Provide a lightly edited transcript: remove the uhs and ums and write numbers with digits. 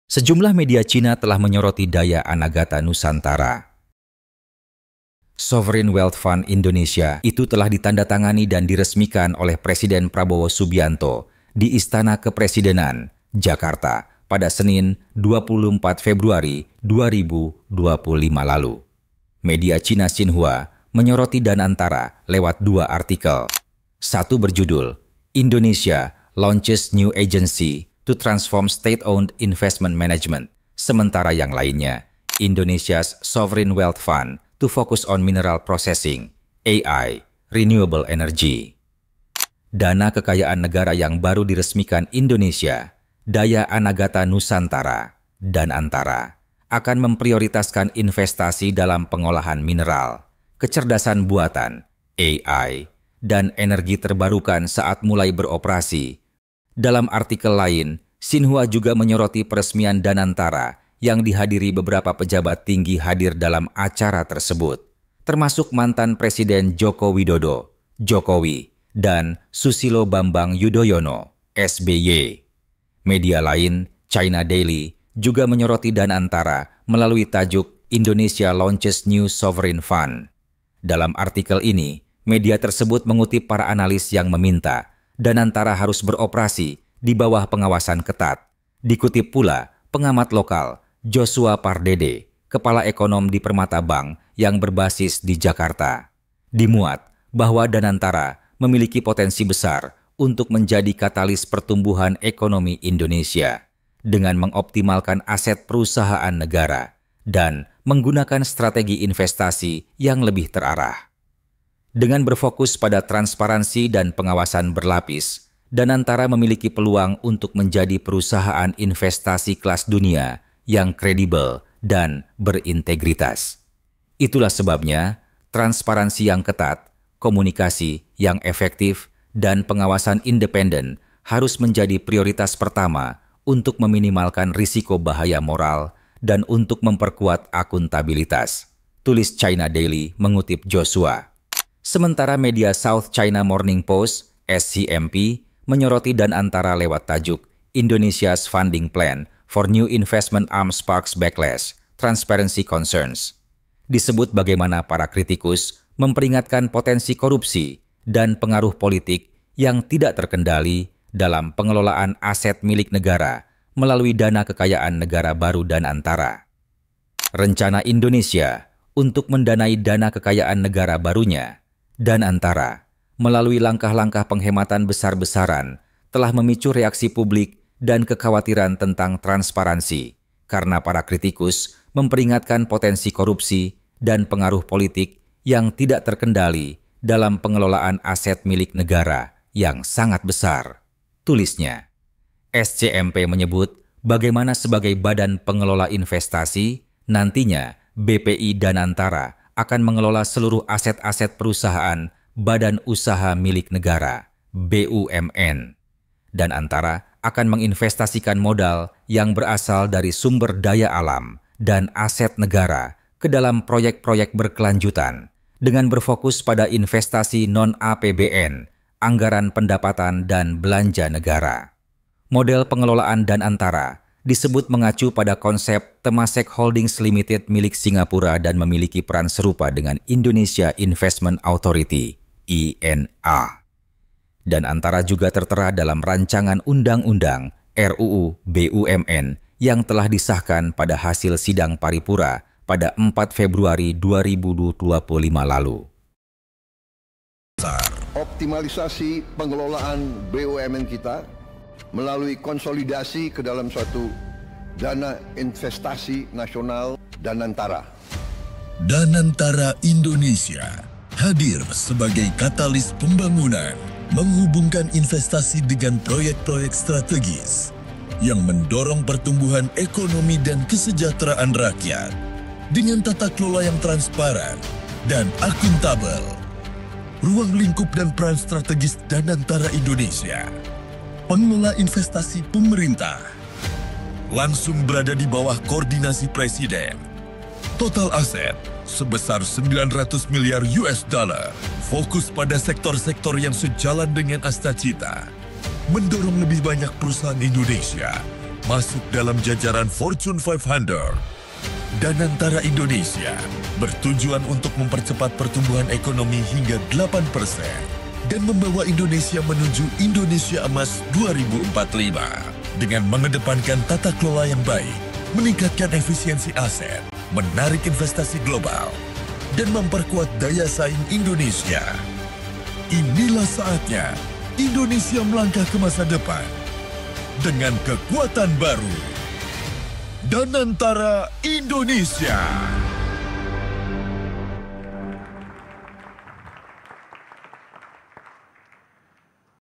Sejumlah media Cina telah menyoroti daya Anagata Nusantara. Sovereign Wealth Fund Indonesia itu telah ditandatangani dan diresmikan oleh Presiden Prabowo Subianto di Istana Kepresidenan, Jakarta pada Senin 24 Februari 2025 lalu. Media Cina Xinhua menyoroti Danantara lewat dua artikel. Satu berjudul, Indonesia Launches New Agency to Transform State-Owned Investment Management. Sementara yang lainnya, Indonesia's Sovereign Wealth Fund to focus on mineral processing, AI, renewable energy. Dana kekayaan negara yang baru diresmikan Indonesia, Daya Anagata Nusantara, Danantara, akan memprioritaskan investasi dalam pengolahan mineral, kecerdasan buatan, AI, dan energi terbarukan saat mulai beroperasi. Dalam artikel lain, Xinhua juga menyoroti peresmian Danantara yang dihadiri beberapa pejabat tinggi hadir dalam acara tersebut, termasuk mantan Presiden Joko Widodo, Jokowi, dan Susilo Bambang Yudhoyono, SBY. Media lain, China Daily, juga menyoroti Danantara melalui tajuk Indonesia Launches New Sovereign Fund. Dalam artikel ini, media tersebut mengutip para analis yang meminta Danantara harus beroperasi di bawah pengawasan ketat. Dikutip pula pengamat lokal Joshua Pardede, kepala ekonom di Permata Bank yang berbasis di Jakarta. Dimuat bahwa Danantara memiliki potensi besar untuk menjadi katalis pertumbuhan ekonomi Indonesia dengan mengoptimalkan aset perusahaan negara dan menggunakan strategi investasi yang lebih terarah. Dengan berfokus pada transparansi dan pengawasan berlapis, Danantara memiliki peluang untuk menjadi perusahaan investasi kelas dunia yang kredibel dan berintegritas. Itulah sebabnya, transparansi yang ketat, komunikasi yang efektif, dan pengawasan independen harus menjadi prioritas pertama untuk meminimalkan risiko bahaya moral dan untuk memperkuat akuntabilitas, tulis China Daily mengutip Joshua. Sementara media South China Morning Post, SCMP, menyoroti Danantara lewat tajuk Indonesia's Funding Plan for New Investment Arm Sparks Backlash, Transparency Concerns. Disebut bagaimana para kritikus memperingatkan potensi korupsi dan pengaruh politik yang tidak terkendali dalam pengelolaan aset milik negara melalui dana kekayaan negara baru Danantara. Rencana Indonesia untuk mendanai dana kekayaan negara barunya, Danantara, melalui langkah-langkah penghematan besar-besaran, telah memicu reaksi publik dan kekhawatiran tentang transparansi, karena para kritikus memperingatkan potensi korupsi dan pengaruh politik yang tidak terkendali dalam pengelolaan aset milik negara yang sangat besar, tulisnya. SCMP menyebut bagaimana sebagai badan pengelola investasi, nantinya BPI Danantara akan mengelola seluruh aset-aset perusahaan Badan Usaha Milik Negara, BUMN. Danantara akan menginvestasikan modal yang berasal dari sumber daya alam dan aset negara ke dalam proyek-proyek berkelanjutan dengan berfokus pada investasi non-APBN, anggaran pendapatan dan belanja negara. Model pengelolaan Danantara disebut mengacu pada konsep Temasek Holdings Limited milik Singapura dan memiliki peran serupa dengan Indonesia Investment Authority, INA. Danantara juga tertera dalam rancangan undang-undang RUU BUMN yang telah disahkan pada hasil sidang paripura pada 4 Februari 2025 lalu. Optimalisasi pengelolaan BUMN kita melalui konsolidasi ke dalam suatu dana investasi nasional Danantara. Danantara Indonesia hadir sebagai katalis pembangunan, menghubungkan investasi dengan proyek-proyek strategis yang mendorong pertumbuhan ekonomi dan kesejahteraan rakyat dengan tata kelola yang transparan dan akuntabel. Ruang lingkup dan peran strategis Danantara Indonesia, pengelola investasi pemerintah, langsung berada di bawah koordinasi Presiden. Total aset sebesar 900 miliar US dollar, fokus pada sektor-sektor yang sejalan dengan Astacita, mendorong lebih banyak perusahaan Indonesia masuk dalam jajaran Fortune 500. Danantara Indonesia bertujuan untuk mempercepat pertumbuhan ekonomi hingga 8% dan membawa Indonesia menuju Indonesia Emas 2045 dengan mengedepankan tata kelola yang baik, meningkatkan efisiensi aset, menarik investasi global, dan memperkuat daya saing Indonesia. Inilah saatnya Indonesia melangkah ke masa depan dengan kekuatan baru. Danantara Indonesia.